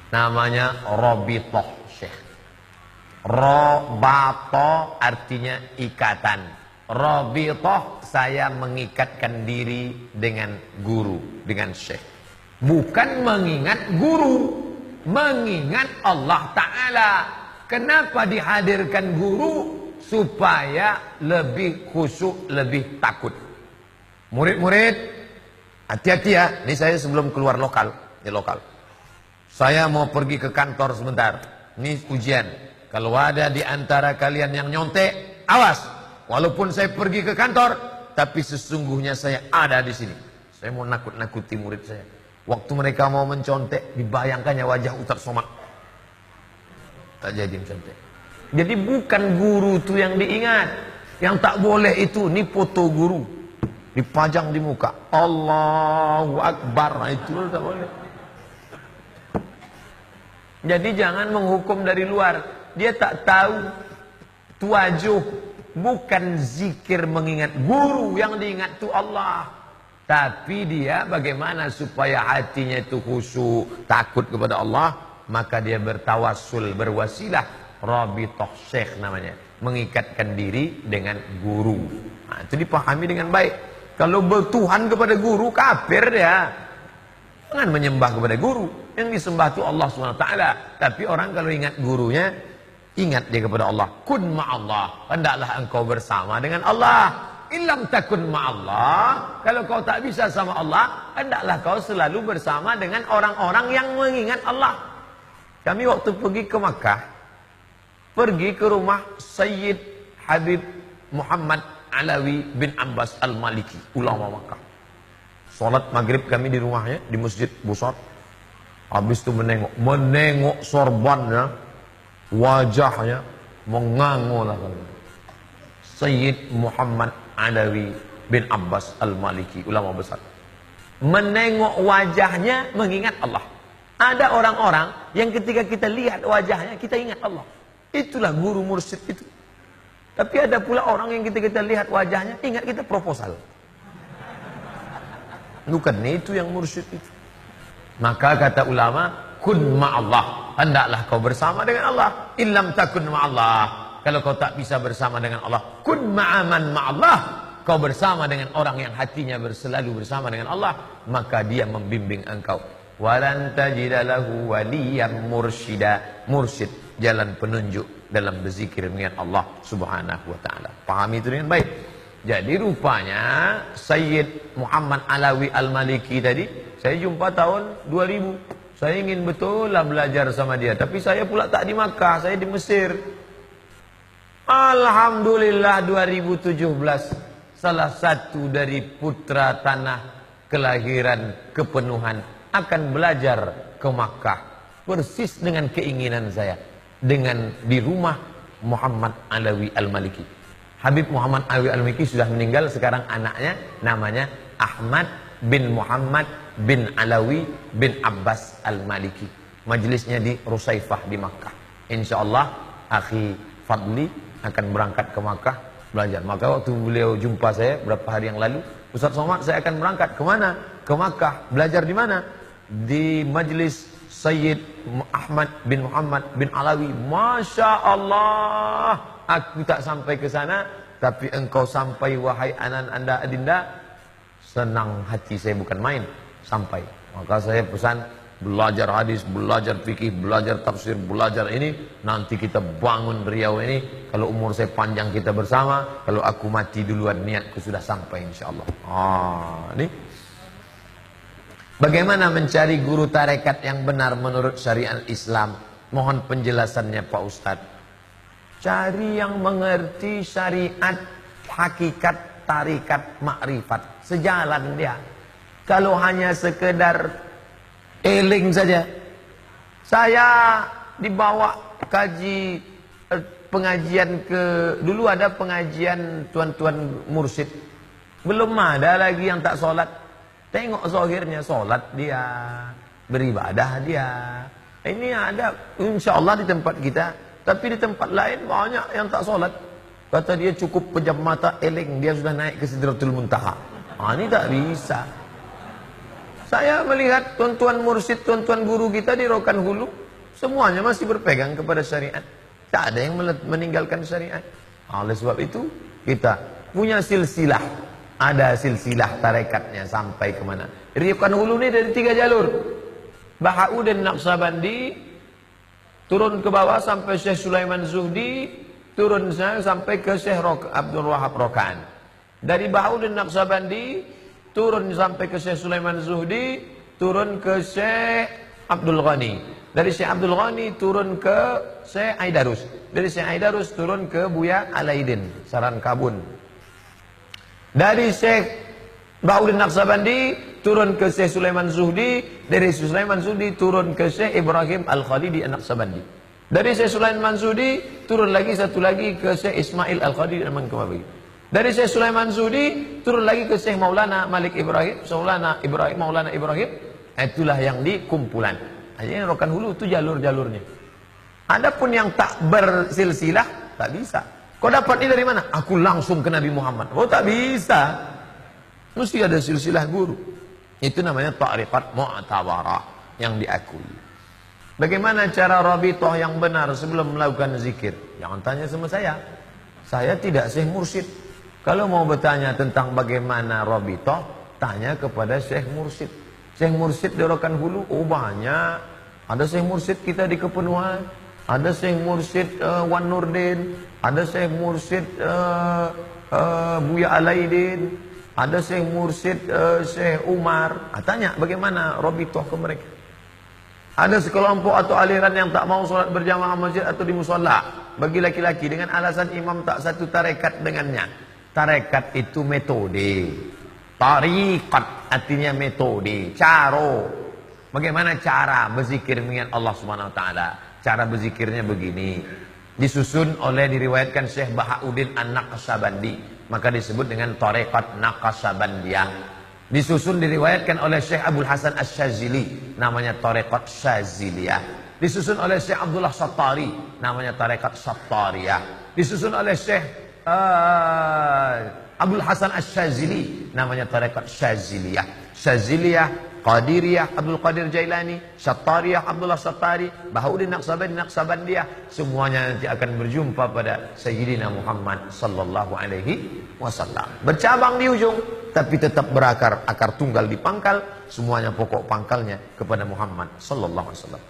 Namanya Robitoh Syekh. Robato artinya ikatan. Robitoh, saya mengikatkan diri dengan guru, dengan Syekh. Bukan mengingat guru, mengingat Allah Ta'ala. Kenapa dihadirkan guru? Supaya lebih khusyuk, lebih takut. Murid-murid, hati-hati ya. Ini saya sebelum keluar lokal. Ini lokal. Saya mau pergi ke kantor sebentar. Ini ujian. Kalau ada di antara kalian yang nyontek, awas. Walaupun saya pergi ke kantor, tapi sesungguhnya saya ada di sini. Saya mau nakut-nakuti murid saya. Waktu mereka mau mencontek, dibayangkannya wajah Ustaz Somad. Tak jadi mencontek. Jadi bukan guru itu yang diingat. Yang tak boleh itu, ini foto guru. Dipajang di muka. Allahu Akbar. Nah, itu tak boleh. Jadi jangan menghukum dari luar. Dia tak tahu tuajuh. Bukan zikir mengingat guru, yang diingat itu Allah. Tapi dia bagaimana supaya hatinya itu khusyuk, takut kepada Allah. Maka dia bertawassul, berwasilah. Rabitoh Syekh namanya. Mengikatkan diri dengan guru. Nah, itu dipahami dengan baik. Kalau bertuhan kepada guru, kafir dia. Jangan menyembah kepada guru. Yang disembah itu Allah SWT. Tapi orang kalau ingat gurunya, ingat dia kepada Allah. Kun ma'allah. Hendaklah engkau bersama dengan Allah. Illam takun ma'allah. Kalau kau tak bisa sama Allah, hendaklah kau selalu bersama dengan orang-orang yang mengingat Allah. Kami waktu pergi ke Makkah, pergi ke rumah Sayyid Habib Muhammad Alawi bin Abbas Al-Maliki, ulama Makkah. Salat maghrib kami di rumahnya, di masjid besar. Habis itu menengok sorbannya, wajahnya mengangulah. Sayyid Muhammad Alawi bin Abbas Al-Maliki, ulama besar. Menengok wajahnya mengingat Allah. Ada orang-orang yang ketika kita lihat wajahnya, kita ingat Allah. Itulah guru mursyid itu. Tapi ada pula orang yang ketika kita lihat wajahnya, ingat kita proposal. Bukan itu yang mursyid itu. Maka kata ulama, kun ma'allah. Hendaklah kau bersama dengan Allah. Illam takun ma'allah. Kalau kau tak bisa bersama dengan Allah, kun ma'aman ma'allah. Kau bersama dengan orang yang hatinya selalu bersama dengan Allah, maka dia membimbing engkau. Walan tajida lahu waliyan mursyida. Mursyid, jalan penunjuk dalam berzikir dengan Allah Subhanahu wa taala. Pahami itu dengan baik. Jadi rupanya Sayyid Muhammad Alawi Al-Maliki tadi saya jumpa tahun 2000. Saya ingin betul lah belajar sama dia, tapi saya pula tak di Makkah, saya di Mesir. Alhamdulillah 2017 salah satu dari putra tanah kelahiran kepenuhan akan belajar ke Makkah, persis dengan keinginan saya, dengan di rumah Muhammad Alawi Al-Maliki. Habib Muhammad Alawi Al-Maliki sudah meninggal, sekarang anaknya namanya Ahmad bin Muhammad bin Alawi bin Abbas Al-Maliki. Majelisnya di Rusaifah di Makkah. Insyaallah akhi Fadli akan berangkat ke Makkah belajar. Maka waktu beliau jumpa saya beberapa hari yang lalu, Ustaz Somad, saya akan berangkat ke mana? Ke Makkah. Belajar di mana? Di majlis Sayyid Ahmad bin Muhammad bin Alawi. Masya Allah, aku tak sampai ke sana, tapi engkau sampai wahai anak anda adinda. Senang hati saya, bukan main. Sampai. Maka saya pesan, belajar hadis, belajar fikih, belajar tafsir, belajar ini. Nanti kita bangun Riau ini. Kalau umur saya panjang kita bersama. Kalau aku mati duluan, niatku sudah sampai insyaAllah. Ini. Bagaimana mencari guru tarekat yang benar menurut syariat Islam? Mohon penjelasannya Pak Ustadz. Cari yang mengerti syariat, hakikat, tarikat, makrifat. Sejalan dia. Kalau hanya sekedar eling saja. Saya dibawa kaji pengajian dulu ada pengajian tuan-tuan mursyid. Belum ada lagi yang tak sholat. Tengok zahirnya, sholat dia, beribadah dia. Ini ada insya Allah di tempat kita. Tapi di tempat lain banyak yang tak sholat. Kata dia cukup pejam mata, eling, dia sudah naik ke Sidratul Muntaha. Ini tak bisa. Saya melihat tuan-tuan mursyid, tuan-tuan guru kita di Rokan Hulu, semuanya masih berpegang kepada syariat. Tak ada yang meninggalkan syariat. Oleh sebab itu, kita punya silsilah. Ada silsilah tarekatnya sampai kemana. Rokan Hulu ini dari 3 jalur. Bahauddin Naqsabandi, turun ke bawah sampai Syekh Sulaiman Zuhdi, turun sampai ke Syekh Abdul Wahab Rokan. Dari Bahauddin Naqsabandi, turun sampai ke Syekh Sulaiman Zuhdi, turun ke Syekh Abdul Ghani. Dari Syekh Abdul Ghani turun ke Syekh Aidarus. Dari Syekh Aidarus turun ke Buya Alaidin, Saran Kabun. Dari Syekh Bahauddin Naqsabandi turun ke Syekh Sulaiman Zuhdi. Dari Syekh Sulaiman Zuhdi turun ke Syekh Ibrahim Al-Khalidi An-Naqsabandi. Dari Syekh Sulaiman Zuhdi turun lagi satu lagi ke Syekh Ismail Al-Khalidi An-Naqsabandi. Dari Syekh Sulaiman Zuhdi turun lagi ke Syekh Maulana Malik Ibrahim, Maulana Ibrahim. Itulah yang di kumpulan. Hanya Rokan Hulu itu jalur-jalurnya. Adapun yang tak bersilsilah tak bisa. Kau dapat ini dari mana? Aku langsung ke Nabi Muhammad. Oh, tak bisa. Mesti ada silsilah guru. Itu namanya tariqat mu'tabarah yang diakui. Bagaimana cara rabithah yang benar sebelum melakukan zikir? Jangan tanya sama saya. Saya tidak Syekh Mursyid. Kalau mau bertanya tentang bagaimana rabithah, tanya kepada Syekh Mursyid. Syekh Mursyid di Rokan Hulu, oh banyak. Ada Syekh Mursyid kita di Kepenuhan, ada Syekh Mursyid Wan Nurdin, ada Syekh Mursyid Buya Alaidin, ada Syekh Mursyid Syekh Umar. Tanya bagaimana rabithah ke mereka. Ada sekelompok atau aliran yang tak mau sholat berjamaah masjid atau di musola bagi laki-laki dengan alasan imam tak satu tarekat dengannya. Tarekat itu metode. Tariqat artinya metode, cara. Bagaimana cara berzikir mengingat Allah Subhanahu wa taala? Cara berzikirnya begini. Disusun oleh diriwayatkan Syekh Bahauddin An-Naqsabandi, maka disebut dengan tariqat Naqsabandiyah. Disusun diriwayatkan oleh Syekh Abdul Hasan Asy-Syazili, namanya tariqat Syaziliyah. Disusun oleh Syekh Abdullah Sattari, namanya tariqat Sattariyah. Disusun oleh Syekh Abdul Hasan Asy-Syazili, namanya tariqat Syaziliyah. Syaziliyah, Qadiriyah, Abdul Qadir Jailani, Sattariyah, Abdullah Sattari, Bahauddin Naqsabandiyah, semuanya nanti akan berjumpa pada Sayyidina Muhammad sallallahu alaihi wasallam. Bercabang di ujung, tapi tetap berakar, akar tunggal di pangkal, semuanya pokok pangkalnya kepada Muhammad sallallahu alaihi wasallam.